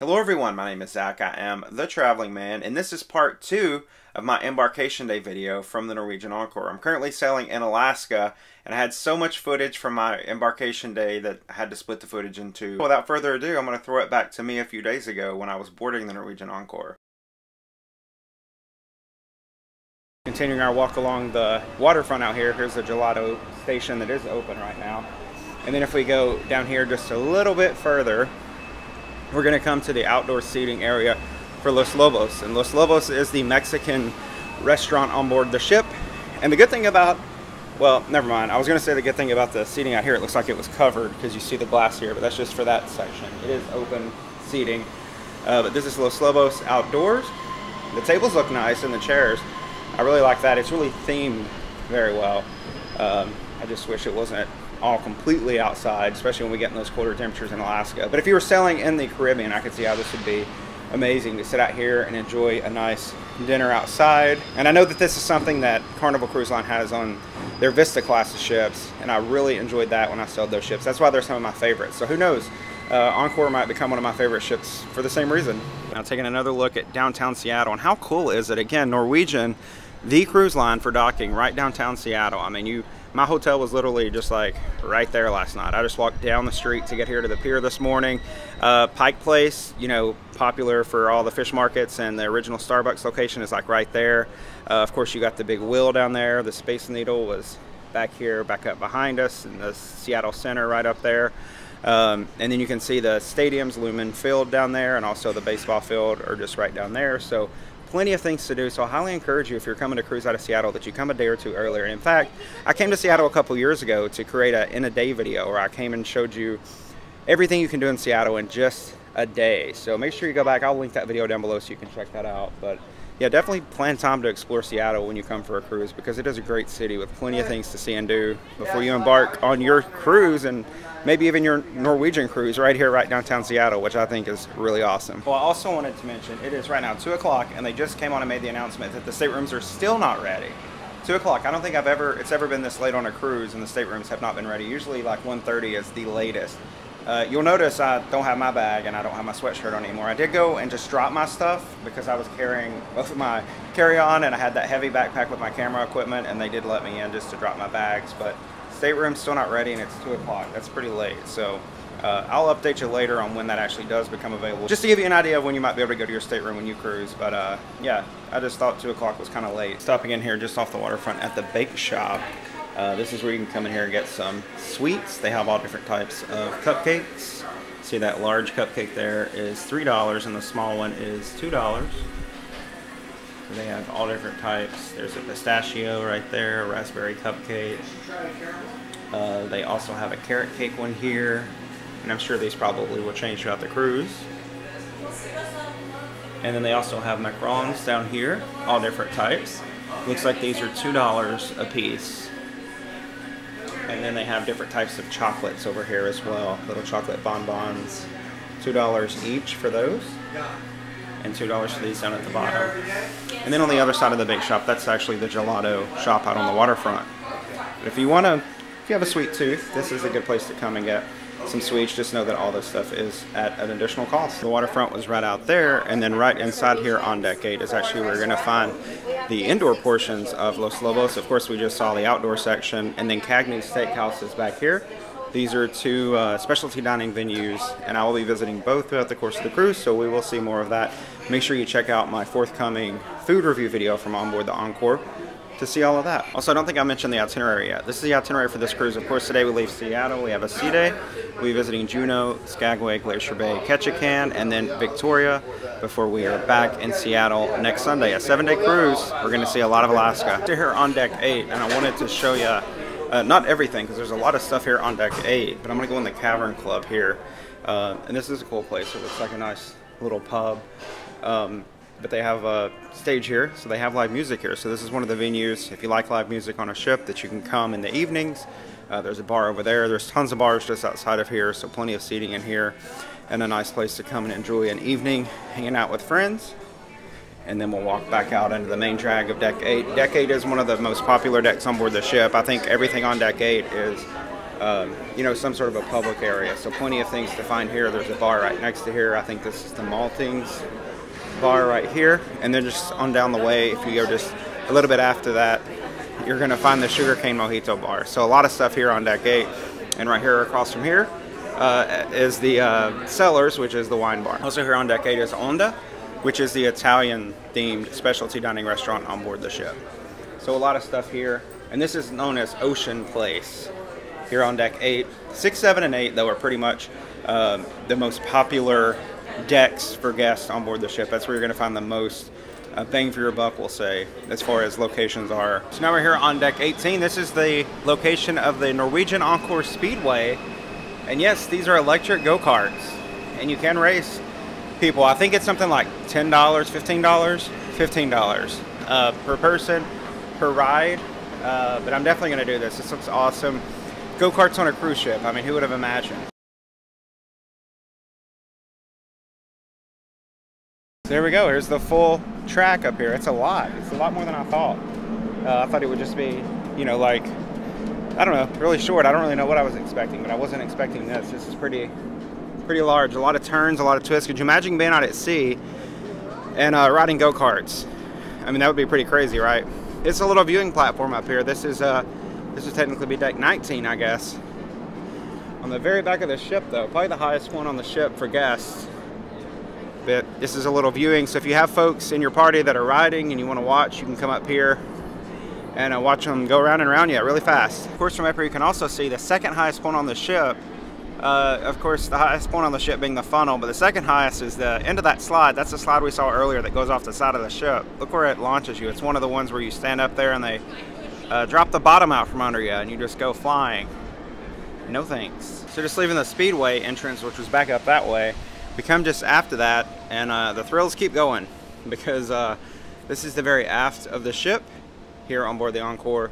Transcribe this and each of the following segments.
Hello everyone, my name is Zach. I am the Traveling Man, and this is part 2 of my Embarkation Day video from the Norwegian Encore. I'm currently sailing in Alaska, and I had so much footage from my Embarkation Day that I had to split the footage in two. Without further ado, I'm going to throw it back to me a few days ago when I was boarding the Norwegian Encore. Continuing our walk along the waterfront out here, here's the gelato station that is open right now. And then if we go down here just a little bit further, we're going to come to the outdoor seating area for Los Lobos. And Los Lobos is the Mexican restaurant on board the ship. And the good thing about, well, never mind. I was going to say the good thing about the seating out here, it looks like it was covered because you see the glass here, but that's just for that section. It is open seating. But this is Los Lobos outdoors. The tables look nice and the chairs. I really like that. It's really themed very well. I just wish it wasn't all completely outside, especially when we get in those colder temperatures in Alaska. But if you were sailing in the Caribbean, I could see how this would be amazing to sit out here and enjoy a nice dinner outside. And I know that this is something that Carnival Cruise Line has on their Vista class of ships, and I really enjoyed that when I sailed those ships. That's why they're some of my favorites. So who knows, Encore might become one of my favorite ships for the same reason. Now taking another look at downtown Seattle, and how cool is it? Again, Norwegian, the cruise line for docking right downtown Seattle. I mean, my hotel was literally just like right there last night. I just walked down the street to get here to the pier this morning. Pike Place, you know, popular for all the fish markets, and the original Starbucks location is like right there. Of course, you got the big wheel down there. The Space Needle was back here, back up behind us, in the Seattle Center right up there. And then you can see the stadiums, Lumen Field down there, and also the baseball field are just right down there. So plenty of things to do. So I highly encourage you, if you're coming to cruise out of Seattle, that you come a day or two earlier. And in fact, I came to Seattle a couple years ago to create a in a day video where I came and showed you everything you can do in Seattle in just a day. So make sure you go back. I'll link that video down below so you can check that out. But yeah, definitely plan time to explore Seattle when you come for a cruise, because it is a great city with plenty of things to see and do before you embark on your cruise, and maybe even your Norwegian cruise right here, right downtown Seattle, which I think is really awesome. Well, I also wanted to mention, it is right now 2 o'clock, and they just came on and made the announcement that the staterooms are still not ready. 2 o'clock. I don't think it's ever been this late on a cruise, and the staterooms have not been ready. Usually like 1:30 is the latest. You'll notice I don't have my bag and I don't have my sweatshirt on anymore. I did go and just drop my stuff because I was carrying both of my carry-on, and I had that heavy backpack with my camera equipment, and they did let me in just to drop my bags. But stateroom's still not ready, and it's 2 o'clock. That's pretty late. So I'll update you later on when that actually does become available, just to give you an idea of when you might be able to go to your stateroom when you cruise. But yeah, I just thought 2 o'clock was kind of late. Stopping in here just off the waterfront at the bake shop. This is where you can come in here and get some sweets. They have all different types of cupcakes. See, that large cupcake there is $3, and the small one is $2. They have all different types. There's a pistachio right there, a raspberry cupcake. They also have a carrot cake one here, and I'm sure these probably will change throughout the cruise. And then they also have macarons down here, all different types. Looks like these are $2 a piece. And then they have different types of chocolates over here as well. Little chocolate bonbons, $2 each for those, and $2 for these down at the bottom. And then on the other side of the bake shop, that's actually the gelato shop out on the waterfront. But if you have a sweet tooth, this is a good place to come and get some sweets. Just know that all this stuff is at an additional cost. The waterfront was right out there, and then right inside here on deck 8 is actually where you're going to find the indoor portions of Los Lobos. Of course, we just saw the outdoor section, and then Cagney Steakhouse is back here. These are two specialty dining venues, and I will be visiting both throughout the course of the cruise, so we will see more of that. Make sure you check out my forthcoming food review video from onboard the Encore to see all of that. Also, I don't think I mentioned the itinerary yet. This is the itinerary for this cruise. Of course, today we leave Seattle. We have a sea day. We'll be visiting Juneau, Skagway, Glacier Bay, Ketchikan, and then Victoria before we are back in Seattle next Sunday. A 7-day cruise. We're going to see a lot of Alaska. We're here on deck 8, and I wanted to show you not everything, because there's a lot of stuff here on deck 8, but I'm going to go in the Cavern Club here. And this is a cool place. It looks like a nice little pub. But they have a stage here, so they have live music here. So this is one of the venues, if you like live music on a ship, that you can come in the evenings. There's a bar over there. There's tons of bars just outside of here, so plenty of seating in here, and a nice place to come and enjoy an evening hanging out with friends. And then we'll walk back out into the main drag of deck 8. Deck 8 is one of the most popular decks on board the ship. I think everything on deck 8 is you know, some sort of a public area. So plenty of things to find here. There's a bar right next to here. I think this is the Maltings bar right here. And then just on down the way, if you go just a little bit after that, you're going to find the Sugarcane Mojito bar. So a lot of stuff here on deck 8. And right here across from here is the Cellars, which is the wine bar. Also here on deck 8 is Onda, which is the Italian-themed specialty dining restaurant on board the ship. So a lot of stuff here. And this is known as Ocean Place here on deck 8. 6, 7, and 8, though, are pretty much the most popular decks for guests on board the ship. That's where you're going to find the most bang for your buck, we'll say, as far as locations are. So now we're here on deck 18. This is the location of the Norwegian Encore Speedway. And yes, these are electric go-karts. And you can race people. I think it's something like $10, $15? $15 per person, per ride. But I'm definitely going to do this. This looks awesome. Go-karts on a cruise ship. I mean, who would have imagined? There we go. Here's the full track up here. It's a lot. It's a lot more than I thought. I thought it would just be, you know, like, I don't know, really short. I don't really know what I was expecting, but I wasn't expecting this. This is pretty large. A lot of turns, a lot of twists. Could you imagine being out at sea and riding go-karts? I mean, that would be pretty crazy, right? It's a little viewing platform up here. This would technically be deck 19, I guess. On the very back of the ship, though, probably the highest one on the ship for guests. But this is a little viewing, so if you have folks in your party that are riding and you want to watch, you can come up here and watch them go around and around you really fast. Of course, from up here you can also see the second highest point on the ship. Of course, the highest point on the ship being the funnel, but the second highest is the end of that slide. That's the slide we saw earlier that goes off the side of the ship. Look where it launches you. It's one of the ones where you stand up there and they drop the bottom out from under you and you just go flying. No thanks. So just leaving the Speedway entrance, which was back up that way, we come just after that, and the thrills keep going because this is the very aft of the ship here on board the Encore,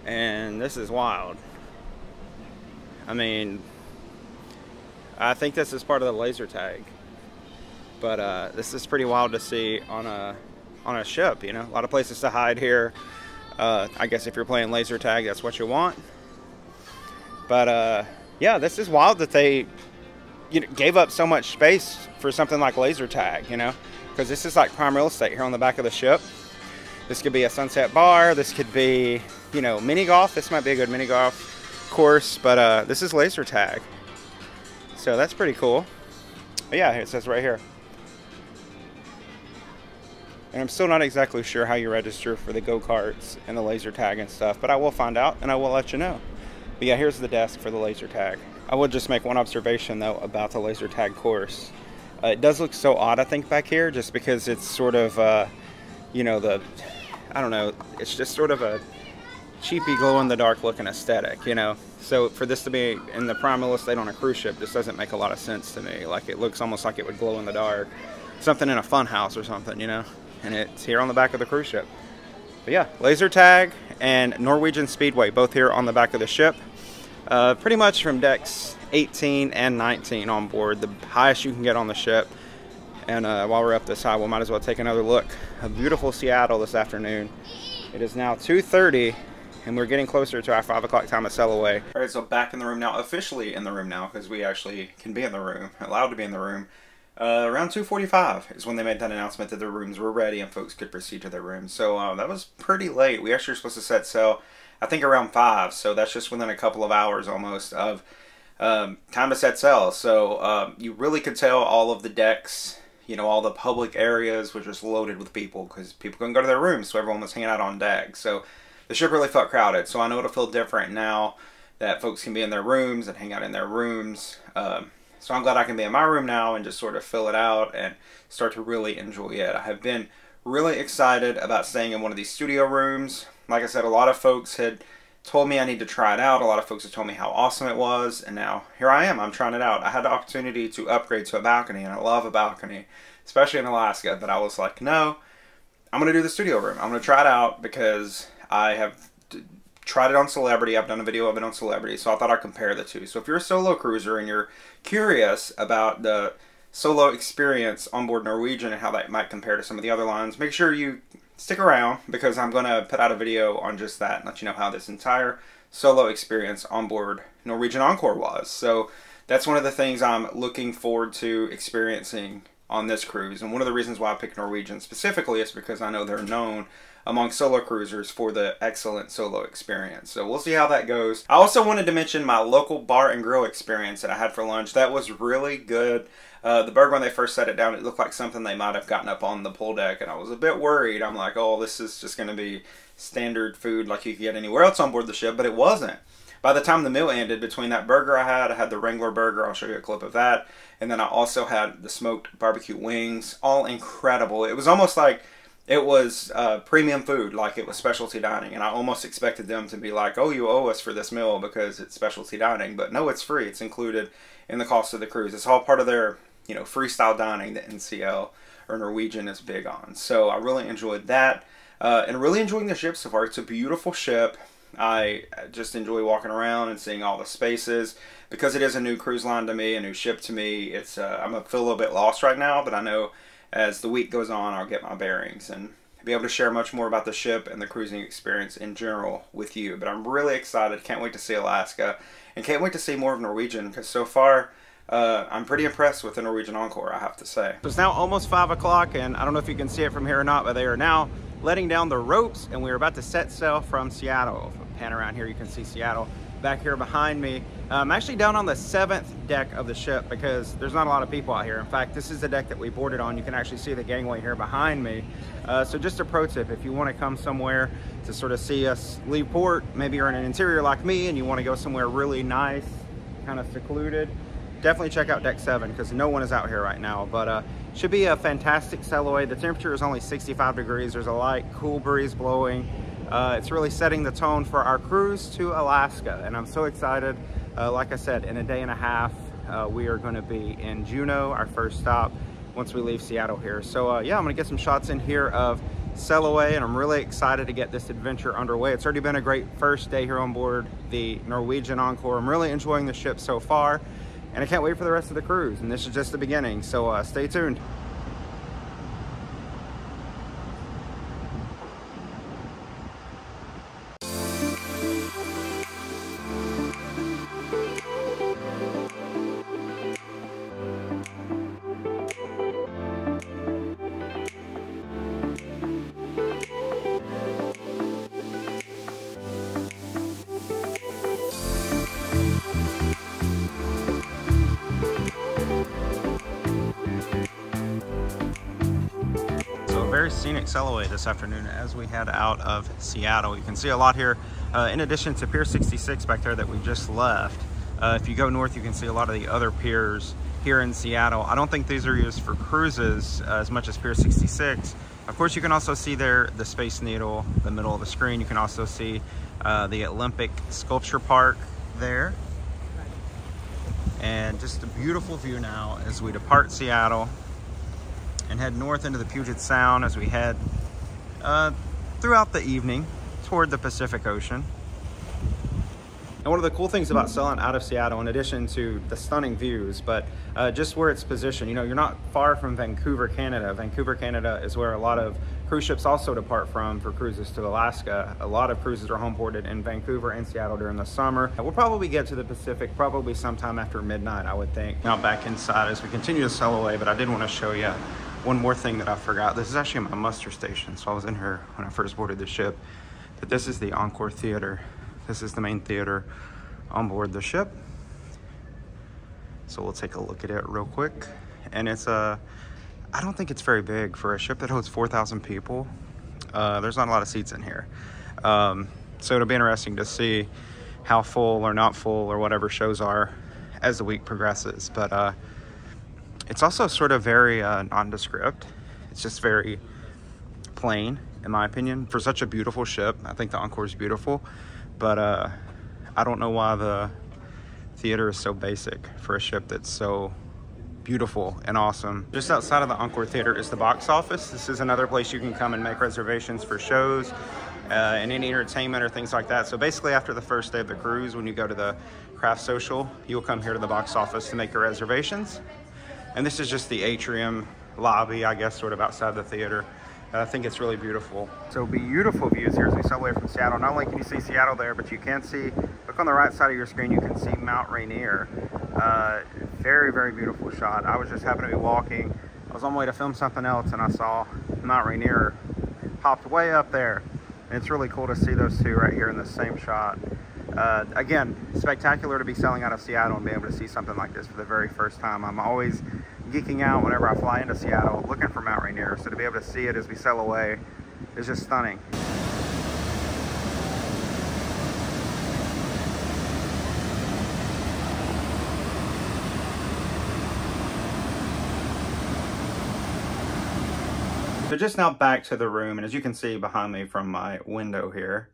and this is wild. I mean, I think this is part of the laser tag, but this is pretty wild to see on a ship. You know, a lot of places to hide here. I guess if you're playing laser tag, that's what you want. But yeah, this is wild that they gave up so much space for something like laser tag, you know, because this is like prime real estate here on the back of the ship. This could be a sunset bar. This could be, you know, mini golf. This might be a good mini golf course, but this is laser tag. So that's pretty cool. But yeah, it says right here. And I'm still not exactly sure how you register for the go-karts and the laser tag and stuff, but I will find out and I will let you know. But yeah, here's the desk for the laser tag. I would just make one observation, though, about the laser tag course. It does look so odd, I think, back here, just because it's sort of, you know, I don't know, it's just sort of a cheapy glow-in-the-dark looking aesthetic, you know? So for this to be in the prime real estate on a cruise ship just doesn't make a lot of sense to me. Like, it looks almost like it would glow in the dark. Something in a fun house or something, you know? And it's here on the back of the cruise ship. But yeah, laser tag and Norwegian Speedway, both here on the back of the ship. Pretty much from decks 18 and 19 on board, the highest you can get on the ship. And while we're up this high, we might as well take another look. A beautiful Seattle this afternoon. It is now 2:30, and we're getting closer to our 5 o'clock time at Sailaway. All right, so back in the room now, officially in the room now, because we actually can be in the room, allowed to be in the room. Around 2:45 is when they made that announcement that the rooms were ready and folks could proceed to their rooms. So that was pretty late. We actually were supposed to set sail, I think, around 5, so that's just within a couple of hours almost of time to set sail. So you really could tell all of the decks, you know, all the public areas were just loaded with people because people couldn't go to their rooms, so everyone was hanging out on deck. So the ship really felt crowded. So I know it'll feel different now that folks can be in their rooms and hang out in their rooms. So I'm glad I can be in my room now and just sort of fill it out and start to really enjoy it. I have been really excited about staying in one of these studio rooms. Like I said, a lot of folks had told me I need to try it out. A lot of folks had told me how awesome it was, and now here I am. I'm trying it out. I had the opportunity to upgrade to a balcony, and I love a balcony, especially in Alaska, but I was like, no, I'm going to do the studio room. I'm going to try it out because I have tried it on Celebrity. I've done a video of it on Celebrity, so I thought I'd compare the two. So if you're a solo cruiser and you're curious about the solo experience on board Norwegian and how that might compare to some of the other lines, make sure you stick around because I'm going to put out a video on just that and let you know how this entire solo experience on board Norwegian Encore was. So that's one of the things I'm looking forward to experiencing on this cruise. And one of the reasons why I picked Norwegian specifically is because I know they're known among solo cruisers for the excellent solo experience. So we'll see how that goes. I also wanted to mention my local bar and grill experience that I had for lunch. That was really good. The burger, when they first set it down, it looked like something they might have gotten up on the pool deck, and I was a bit worried. I'm like, oh, this is just going to be standard food like you could get anywhere else on board the ship, but it wasn't. By the time the meal ended, between that burger I had the Wrangler burger, I'll show you a clip of that, and then I also had the smoked barbecue wings, all incredible. It was almost like it was premium food, like it was specialty dining, and I almost expected them to be like, oh, you owe us for this meal because it's specialty dining, but no, it's free. It's included in the cost of the cruise. It's all part of their, you know, freestyle dining that NCL or Norwegian is big on. So I really enjoyed that, and really enjoying the ship so far. It's a beautiful ship. I just enjoy walking around and seeing all the spaces. Because it is a new cruise line to me, a new ship to me, it's I'm a feel a little bit lost right now, but I know as the week goes on, I'll get my bearings and be able to share much more about the ship and the cruising experience in general with you. But I'm really excited. Can't wait to see Alaska, and can't wait to see more of Norwegian, because so far I'm pretty impressed with the Norwegian Encore, I have to say. It's now almost 5 o'clock, and I don't know if you can see it from here or not, but they are now letting down the ropes, and we're about to set sail from Seattle. If I pan around here, you can see Seattle back here behind me. I'm actually down on the 7th deck of the ship because there's not a lot of people out here. In fact, this is the deck that we boarded on. You can actually see the gangway here behind me. So just a pro tip, if you want to come somewhere to sort of see us leave port, maybe you're in an interior like me and you want to go somewhere really nice, kind of secluded, definitely check out deck 7 because no one is out here right now. But should be a fantastic Sailaway. The temperature is only 65 degrees. There's a light, cool breeze blowing. It's really setting the tone for our cruise to Alaska, and I'm so excited. Like I said, in a day and a half, we are going to be in Juneau, our first stop, once we leave Seattle here. So yeah, I'm going to get some shots in here of Sailaway, and I'm really excited to get this adventure underway. It's already been a great first day here on board the Norwegian Encore. I'm really enjoying the ship so far, and I can't wait for the rest of the cruise, and this is just the beginning, so stay tuned. Very scenic Sailaway this afternoon as we head out of Seattle. You can see a lot here, in addition to Pier 66 back there that we just left. If you go north, you can see a lot of the other piers here in Seattle. I don't think these are used for cruises as much as Pier 66. Of course, you can also see there the Space Needle, the middle of the screen. You can also see the Olympic Sculpture Park there. And just a beautiful view now as we depart Seattle and head north into the Puget Sound as we head throughout the evening toward the Pacific Ocean. And one of the cool things about sailing out of Seattle, in addition to the stunning views, but just where it's positioned, you know, you're not far from Vancouver, Canada. Vancouver, Canada is where a lot of cruise ships also depart from for cruises to Alaska. A lot of cruises are home ported in Vancouver and Seattle during the summer. We'll probably get to the Pacific probably sometime after midnight, I would think. Now back inside as we continue to sail away, but I did want to show you one more thing that I forgot. This is actually my muster station, so I was in here when I first boarded the ship. But this is the Encore Theater. This is the main theater on board the ship. So we'll take a look at it real quick. And it's I don't think it's very big for a ship that holds 4,000 people. There's not a lot of seats in here. So it'll be interesting to see how full or not full or whatever shows are as the week progresses. But it's also sort of very nondescript. It's just very plain, in my opinion, for such a beautiful ship. I think the Encore is beautiful, but I don't know why the theater is so basic for a ship that's so beautiful and awesome. Just outside of the Encore Theater is the box office. This is another place you can come and make reservations for shows and any entertainment or things like that. So basically after the first day of the cruise, when you go to the craft social, you'll come here to the box office to make your reservations. And this is just the atrium lobby, I guess, sort of outside the theater. I think it's really beautiful. So beautiful views here as we sail away from Seattle. Not only can you see Seattle there, but you can see, look on the right side of your screen, you can see Mount Rainier. Very, very beautiful shot. I was just happened to be walking. I was on my way to film something else and I saw Mount Rainier popped way up there. And it's really cool to see those two right here in the same shot. Again, spectacular to be sailing out of Seattle and be able to see something like this for the very first time. I'm always geeking out whenever I fly into Seattle looking for Mount Rainier, so to be able to see it as we sail away is just stunning. So just now back to the room, and as you can see behind me from my window here,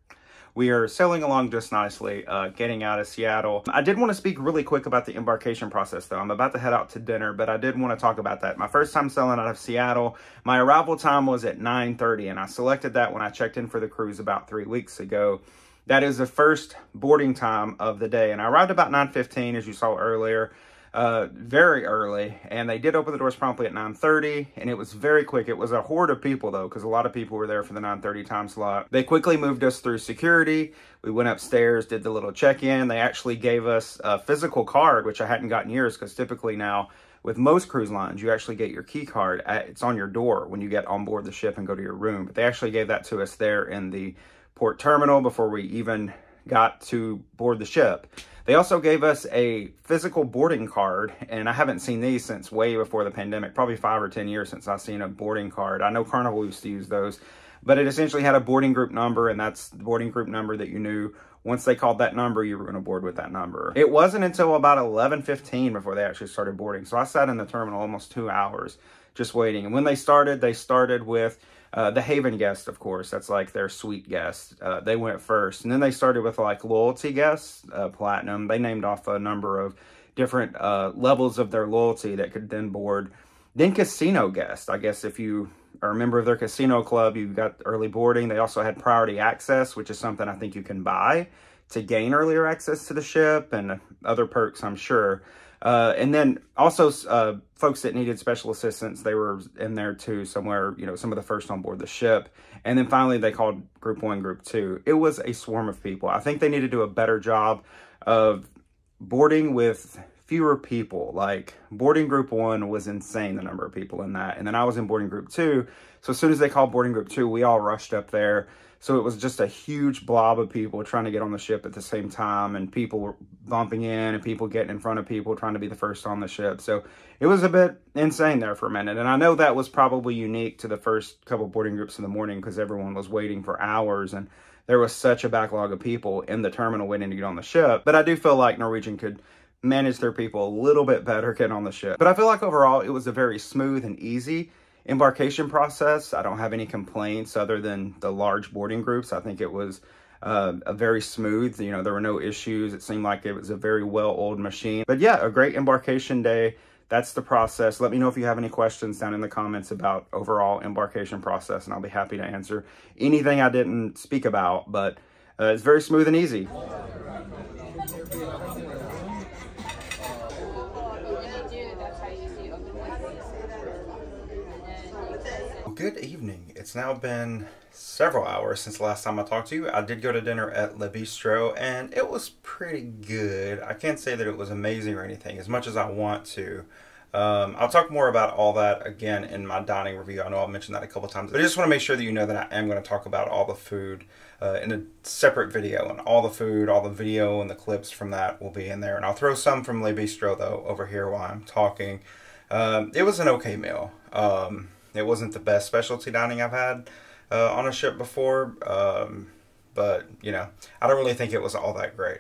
we are sailing along just nicely, getting out of Seattle. I did want to speak really quick about the embarkation process though. I'm about to head out to dinner, but I did want to talk about that. My first time sailing out of Seattle, my arrival time was at 9:30, and I selected that when I checked in for the cruise about 3 weeks ago. That is the first boarding time of the day, and I arrived about 9:15, as you saw earlier. Very early, and they did open the doors promptly at 9:30, and it was very quick. It was a horde of people though, because a lot of people were there for the 9:30 time slot. They quickly moved us through security. We went upstairs, did the little check-in. They actually gave us a physical card, which I hadn't gotten years, because typically now with most cruise lines, you actually get your key card. It's on your door when you get on board the ship and go to your room, but they actually gave that to us there in the port terminal before we even got to board the ship. They also gave us a physical boarding card, and I haven't seen these since way before the pandemic, probably 5 or 10 years since I've seen a boarding card. I know Carnival used to use those, but it essentially had a boarding group number, and that's the boarding group number that you knew once they called that number, you were going to board with that number. It wasn't until about 11:15 before they actually started boarding, so I sat in the terminal almost 2 hours just waiting. And when they started with the Haven guests, of course. That's like their suite guests. They went first. And then they started with like loyalty guests, platinum. They named off a number of different levels of their loyalty that could then board. Then casino guests. I guess if you are a member of their casino club, you got early boarding. They also had priority access, which is something I think you can buy to gain earlier access to the ship, and other perks, I'm sure. And then also folks that needed special assistance, they were in there too somewhere, you know, some of the first on board the ship. And then finally they called Group 1, Group 2. It was a swarm of people. I think they need to do a better job of boarding with fewer people. Like boarding Group 1 was insane, the number of people in that. And then I was in boarding Group 2. So as soon as they called boarding Group 2, we all rushed up there. So it was just a huge blob of people trying to get on the ship at the same time, and people were bumping in and people getting in front of people trying to be the first on the ship. So it was a bit insane there for a minute. And I know that was probably unique to the first couple boarding groups in the morning because everyone was waiting for hours and there was such a backlog of people in the terminal waiting to get on the ship. But I do feel like Norwegian could manage their people a little bit better getting on the ship. But I feel like overall it was a very smooth and easy embarkation process. I don't have any complaints other than the large boarding groups. I think it was a very smooth, you know, there were no issues. It seemed like it was a very well-oiled machine. But yeah, a great embarkation day. That's the process. Let me know if you have any questions down in the comments about overall embarkation process, and I'll be happy to answer anything I didn't speak about. But it's very smooth and easy. Good evening. It's now been several hours since the last time I talked to you. I did go to dinner at Le Bistro, and it was pretty good. I can't say that it was amazing or anything as much as I want to. I'll talk more about all that again in my dining review. I know I'll mention that a couple times, but I just want to make sure that you know that I am going to talk about all the food in a separate video, and all the food, all the video, and the clips from that will be in there. And I'll throw some from Le Bistro though over here while I'm talking. It was an okay meal. It wasn't the best specialty dining I've had on a ship before, but, you know, I don't really think it was all that great.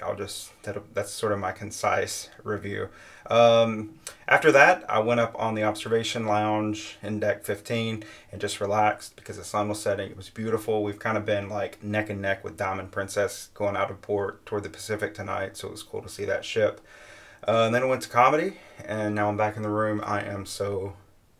That's sort of my concise review. After that, I went up on the observation lounge in deck 15 and just relaxed because the sun was setting. It was beautiful. We've kind of been like neck and neck with Diamond Princess going out of port toward the Pacific tonight, so it was cool to see that ship. And then I went to comedy, and now I'm back in the room. I am so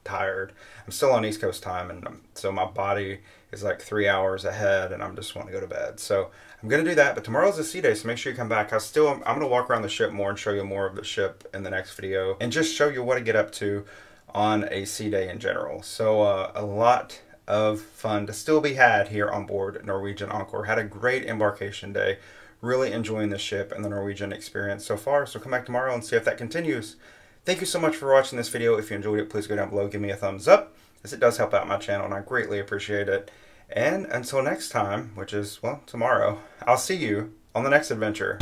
tired. I'm still on East Coast time, and so my body is like 3 hours ahead, and I'm just want to go to bed. So I'm gonna do that. But tomorrow's a sea day, so make sure you come back. I'm gonna walk around the ship more and show you more of the ship in the next video, and just show you what I get up to on a sea day in general. So a lot of fun to still be had here on board Norwegian Encore. Had a great embarkation day. Really enjoying the ship and the Norwegian experience so far. So come back tomorrow and see if that continues. Thank you so much for watching this video. If you enjoyed it, please go down below, give me a thumbs up, as it does help out my channel and I greatly appreciate it. And until next time, which is, well, tomorrow, I'll see you on the next adventure.